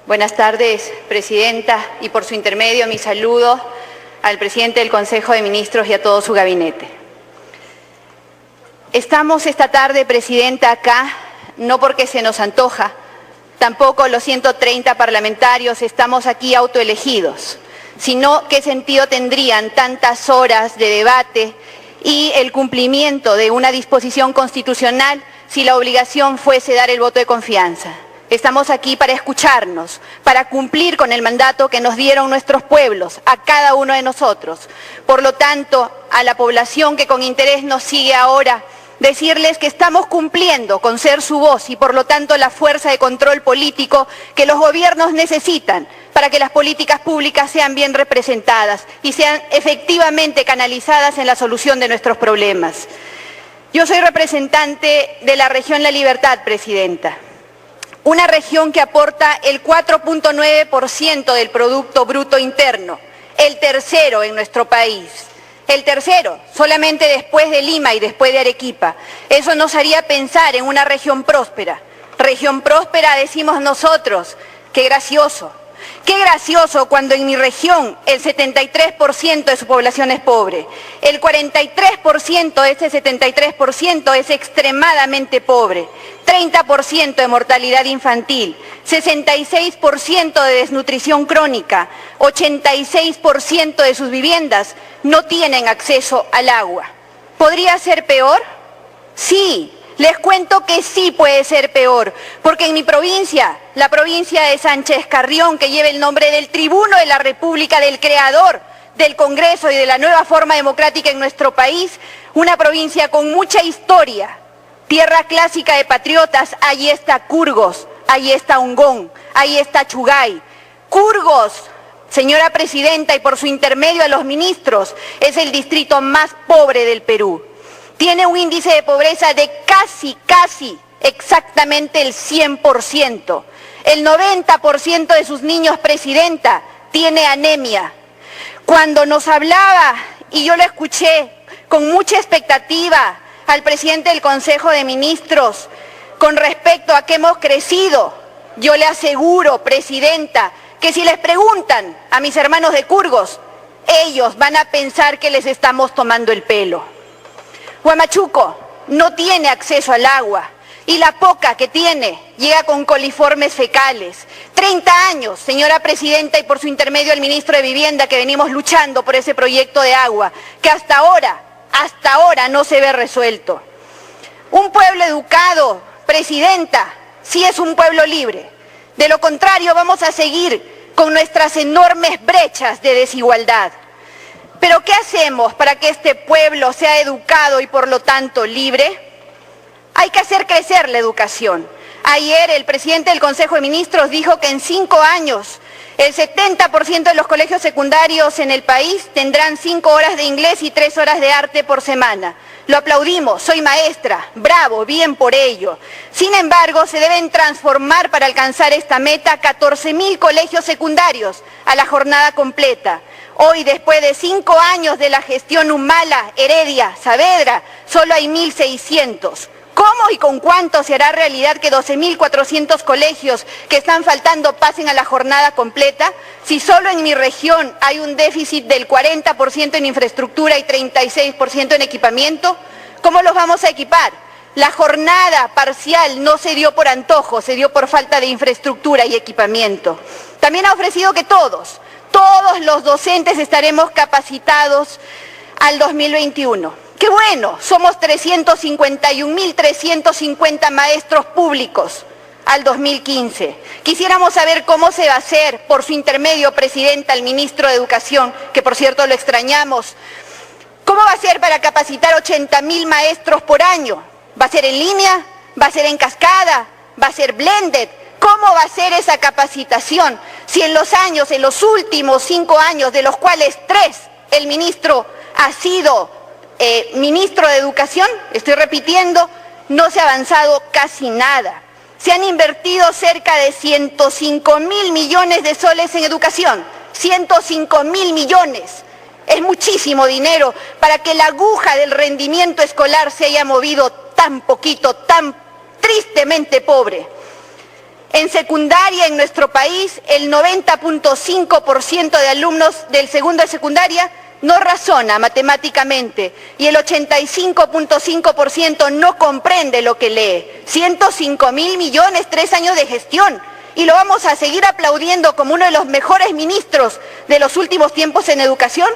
Buenas tardes, Presidenta, y por su intermedio mi saludo al Presidente del Consejo de Ministros y a todo su gabinete. Estamos esta tarde, Presidenta, acá no porque se nos antoja, tampoco los 130 parlamentarios estamos aquí autoelegidos, sino qué sentido tendrían tantas horas de debate y el cumplimiento de una disposición constitucional si la obligación fuese dar el voto de confianza. Estamos aquí para escucharnos, para cumplir con el mandato que nos dieron nuestros pueblos, a cada uno de nosotros. Por lo tanto, a la población que con interés nos sigue ahora, decirles que estamos cumpliendo con ser su voz y por lo tanto la fuerza de control político que los gobiernos necesitan para que las políticas públicas sean bien representadas y sean efectivamente canalizadas en la solución de nuestros problemas. Yo soy representante de la región La Libertad, Presidenta. Una región que aporta el 4.9% del Producto Bruto Interno, el tercero en nuestro país. El tercero, solamente después de Lima y después de Arequipa. Eso nos haría pensar en una región próspera. Región próspera, decimos nosotros. Qué gracioso. Qué gracioso cuando en mi región el 73% de su población es pobre. El 43% de ese 73% es extremadamente pobre. 30% de mortalidad infantil, 66% de desnutrición crónica, 86% de sus viviendas no tienen acceso al agua. ¿Podría ser peor? Sí. Les cuento que sí puede ser peor, porque en mi provincia, la provincia de Sánchez Carrión, que lleva el nombre del tribuno de la República, del creador del Congreso y de la nueva forma democrática en nuestro país, una provincia con mucha historia, tierra clásica de patriotas, allí está Curgos, allí está Ungón, allí está Chugay. Curgos, señora Presidenta, y por su intermedio a los ministros, es el distrito más pobre del Perú. Tiene un índice de pobreza de casi exactamente el 100%. El 90% de sus niños, Presidenta, tiene anemia. Cuando nos hablaba, y yo lo escuché con mucha expectativa al presidente del Consejo de Ministros, con respecto a que hemos crecido, yo le aseguro, Presidenta, que si les preguntan a mis hermanos de Curgos, ellos van a pensar que les estamos tomando el pelo. Huamachuco no tiene acceso al agua y la poca que tiene llega con coliformes fecales. 30 años, señora Presidenta, y por su intermedio al ministro de Vivienda, que venimos luchando por ese proyecto de agua, que hasta ahora no se ve resuelto. Un pueblo educado, Presidenta, sí es un pueblo libre. De lo contrario, vamos a seguir con nuestras enormes brechas de desigualdad. ¿Pero qué hacemos para que este pueblo sea educado y por lo tanto libre? Hay que hacer crecer la educación. Ayer el presidente del Consejo de Ministros dijo que en 5 años el 70% de los colegios secundarios en el país tendrán 5 horas de inglés y 3 horas de arte por semana. Lo aplaudimos, soy maestra, bravo, bien por ello. Sin embargo, se deben transformar para alcanzar esta meta 14.000 colegios secundarios a la jornada completa. Hoy, después de 5 años de la gestión Humala, Heredia, Saavedra, solo hay 1.600. ¿Cómo y con cuánto se hará realidad que 12.400 colegios que están faltando pasen a la jornada completa? Si solo en mi región hay un déficit del 40% en infraestructura y 36% en equipamiento, ¿cómo los vamos a equipar? La jornada parcial no se dio por antojo, se dio por falta de infraestructura y equipamiento. También ha ofrecido que todos los docentes estaremos capacitados al 2021. ¡Qué bueno! Somos 351.350 maestros públicos al 2015. Quisiéramos saber cómo se va a hacer, por su intermedio, Presidenta, al ministro de Educación, que por cierto lo extrañamos. ¿Cómo va a ser para capacitar 80.000 maestros por año? ¿Va a ser en línea? ¿Va a ser en cascada? ¿Va a ser blended? ¿Cómo va a ser esa capacitación? Si en los últimos 5 años, de los cuales 3, el ministro ha sido ministro de Educación, estoy repitiendo, no se ha avanzado casi nada. Se han invertido cerca de 105.000 millones de soles en educación, 105.000 millones. Es muchísimo dinero para que la aguja del rendimiento escolar se haya movido tan poquito, tan tristemente pobre. En secundaria, en nuestro país, el 90.5% de alumnos del segundo de secundaria no razona matemáticamente y el 85.5% no comprende lo que lee. 105.000 millones, 3 años de gestión. Y lo vamos a seguir aplaudiendo como uno de los mejores ministros de los últimos tiempos en educación.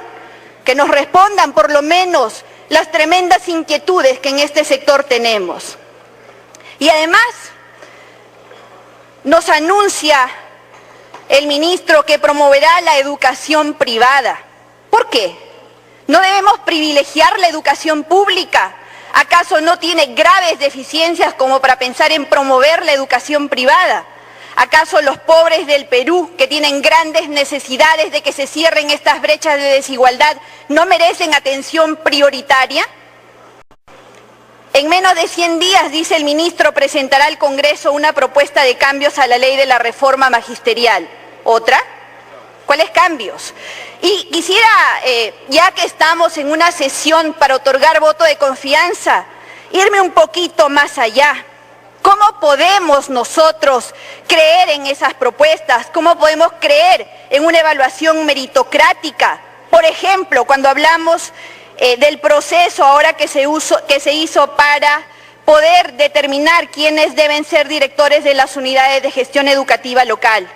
Que nos respondan por lo menos las tremendas inquietudes que en este sector tenemos. Y además, nos anuncia el ministro que promoverá la educación privada. ¿Por qué? ¿No debemos privilegiar la educación pública? ¿Acaso no tiene graves deficiencias como para pensar en promover la educación privada? ¿Acaso los pobres del Perú, que tienen grandes necesidades de que se cierren estas brechas de desigualdad, no merecen atención prioritaria? En menos de 100 días, dice el ministro, presentará al Congreso una propuesta de cambios a la ley de la reforma magisterial. ¿Otra? ¿Cuáles cambios? Y quisiera, ya que estamos en una sesión para otorgar voto de confianza, irme un poquito más allá. ¿Cómo podemos nosotros creer en esas propuestas? ¿Cómo podemos creer en una evaluación meritocrática? Por ejemplo, cuando hablamos del proceso ahora que se hizo para poder determinar quiénes deben ser directores de las unidades de gestión educativa local.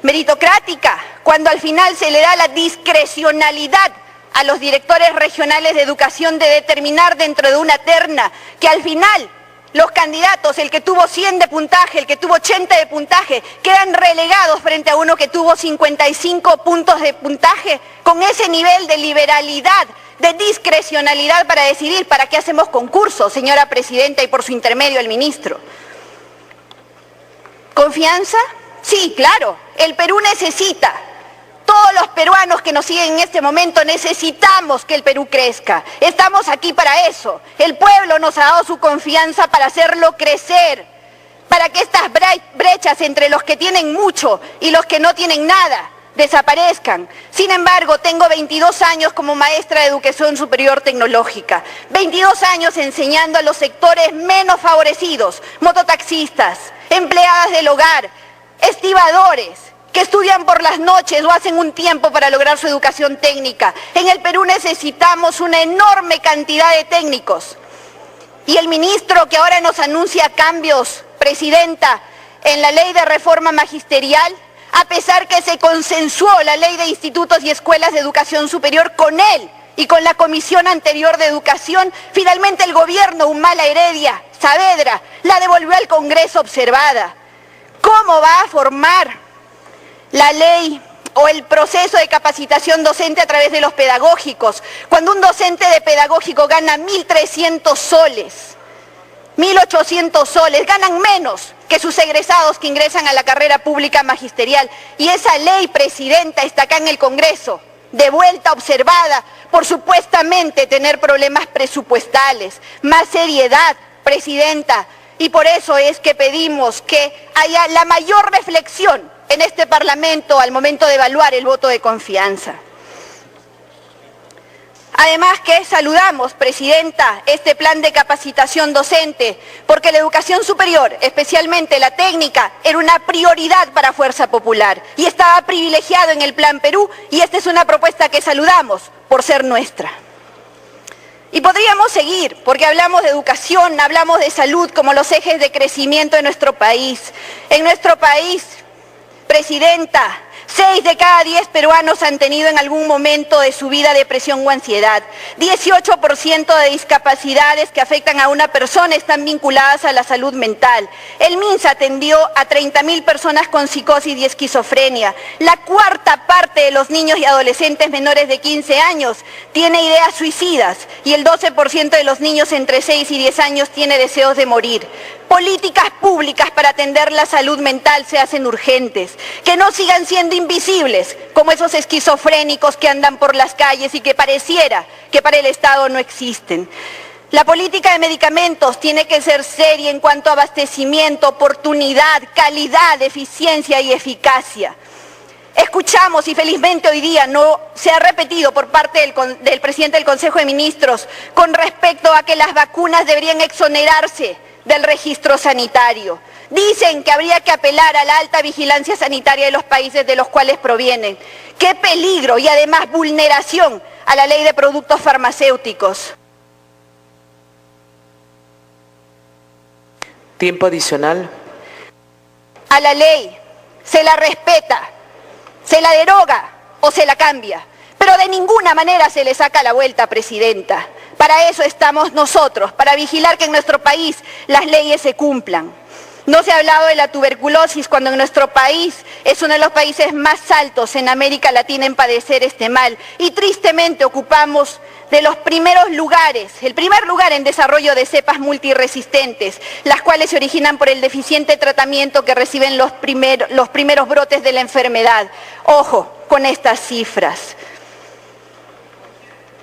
Meritocrática, cuando al final se le da la discrecionalidad a los directores regionales de educación de determinar dentro de una terna que al final los candidatos, el que tuvo 100 de puntaje, el que tuvo 80 de puntaje, quedan relegados frente a uno que tuvo 55 puntos de puntaje, con ese nivel de liberalidad, de discrecionalidad para decidir para qué hacemos concursos, señora presidenta, y por su intermedio el ministro. ¿Confianza? Sí, claro, el Perú necesita. Todos los peruanos que nos siguen en este momento necesitamos que el Perú crezca. Estamos aquí para eso. El pueblo nos ha dado su confianza para hacerlo crecer, para que estas brechas entre los que tienen mucho y los que no tienen nada desaparezcan. Sin embargo, tengo 22 años como maestra de educación superior tecnológica, 22 años enseñando a los sectores menos favorecidos, mototaxistas, empleadas del hogar, estibadores, que estudian por las noches o hacen un tiempo para lograr su educación técnica. En el Perú necesitamos una enorme cantidad de técnicos. Y el ministro que ahora nos anuncia cambios, presidenta, en la ley de reforma magisterial, a pesar que se consensuó la ley de institutos y escuelas de educación superior con él y con la comisión anterior de educación, finalmente el gobierno Humala Heredia, Saavedra, la devolvió al Congreso observada. ¿Cómo va a formar la ley o el proceso de capacitación docente a través de los pedagógicos, cuando un docente de pedagógico gana 1.300 soles, 1.800 soles, ganan menos que sus egresados que ingresan a la carrera pública magisterial? Y esa ley, presidenta, está acá en el Congreso, de vuelta observada por supuestamente tener problemas presupuestales. Más seriedad, presidenta, y por eso es que pedimos que haya la mayor reflexión en este Parlamento al momento de evaluar el voto de confianza. Además que saludamos, presidenta, este plan de capacitación docente, porque la educación superior, especialmente la técnica, era una prioridad para Fuerza Popular y estaba privilegiado en el Plan Perú, y esta es una propuesta que saludamos por ser nuestra. Y podríamos seguir, porque hablamos de educación, hablamos de salud como los ejes de crecimiento de nuestro país. En nuestro país, presidenta, 6 de cada 10 peruanos han tenido en algún momento de su vida depresión o ansiedad. 18% de discapacidades que afectan a una persona están vinculadas a la salud mental. El MINSA atendió a 30.000 personas con psicosis y esquizofrenia. La cuarta parte de los niños y adolescentes menores de 15 años tiene ideas suicidas y el 12% de los niños entre 6 y 10 años tiene deseos de morir. Políticas públicas para atender la salud mental se hacen urgentes, que no sigan siendo invisibles, como esos esquizofrénicos que andan por las calles y que pareciera que para el Estado no existen. La política de medicamentos tiene que ser seria en cuanto a abastecimiento, oportunidad, calidad, eficiencia y eficacia. Escuchamos, y felizmente hoy día no se ha repetido por parte del presidente del Consejo de Ministros, con respecto a que las vacunas deberían exonerarse del registro sanitario. Dicen que habría que apelar a la alta vigilancia sanitaria de los países de los cuales provienen. ¡Qué peligro! Y además vulneración a la ley de productos farmacéuticos. Tiempo adicional. A la ley se la respeta, se la deroga o se la cambia, pero de ninguna manera se le saca la vuelta, Presidenta. Para eso estamos nosotros, para vigilar que en nuestro país las leyes se cumplan. No se ha hablado de la tuberculosis cuando en nuestro país es uno de los países más altos en América Latina en padecer este mal y tristemente ocupamos de los primeros lugares, el primer lugar en desarrollo de cepas multiresistentes, las cuales se originan por el deficiente tratamiento que reciben los primeros brotes de la enfermedad. Ojo con estas cifras.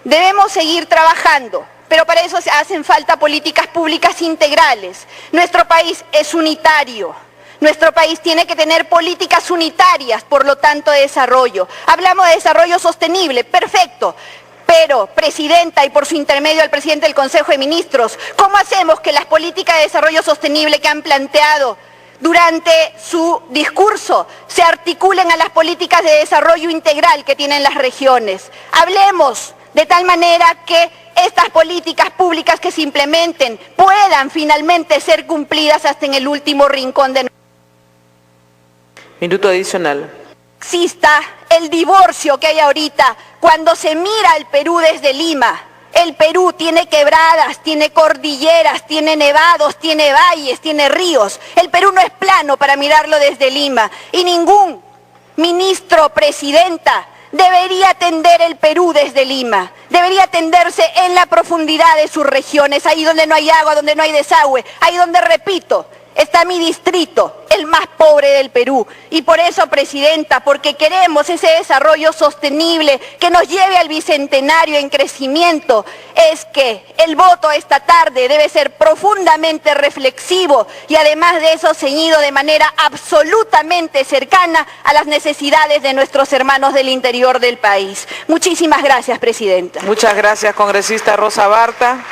Debemos seguir trabajando, pero para eso hacen falta políticas públicas integrales. Nuestro país es unitario. Nuestro país tiene que tener políticas unitarias, por lo tanto, de desarrollo. Hablamos de desarrollo sostenible, perfecto. Pero, Presidenta, y por su intermedio al presidente del Consejo de Ministros, ¿cómo hacemos que las políticas de desarrollo sostenible que han planteado durante su discurso se articulen a las políticas de desarrollo integral que tienen las regiones? Hablemos de tal manera que estas políticas públicas que se implementen puedan finalmente ser cumplidas hasta en el último rincón de... Minuto adicional. Exista el divorcio que hay ahorita cuando se mira el Perú desde Lima. El Perú tiene quebradas, tiene cordilleras, tiene nevados, tiene valles, tiene ríos. El Perú no es plano para mirarlo desde Lima y ningún ministro, presidenta, debería atender el Perú desde Lima, debería atenderse en la profundidad de sus regiones, ahí donde no hay agua, donde no hay desagüe, ahí donde, repito, está mi distrito, el más pobre del Perú. Y por eso, Presidenta, porque queremos ese desarrollo sostenible que nos lleve al bicentenario en crecimiento, es que el voto esta tarde debe ser profundamente reflexivo y además de eso ceñido de manera absolutamente cercana a las necesidades de nuestros hermanos del interior del país. Muchísimas gracias, Presidenta. Muchas gracias, congresista Rosa Barta.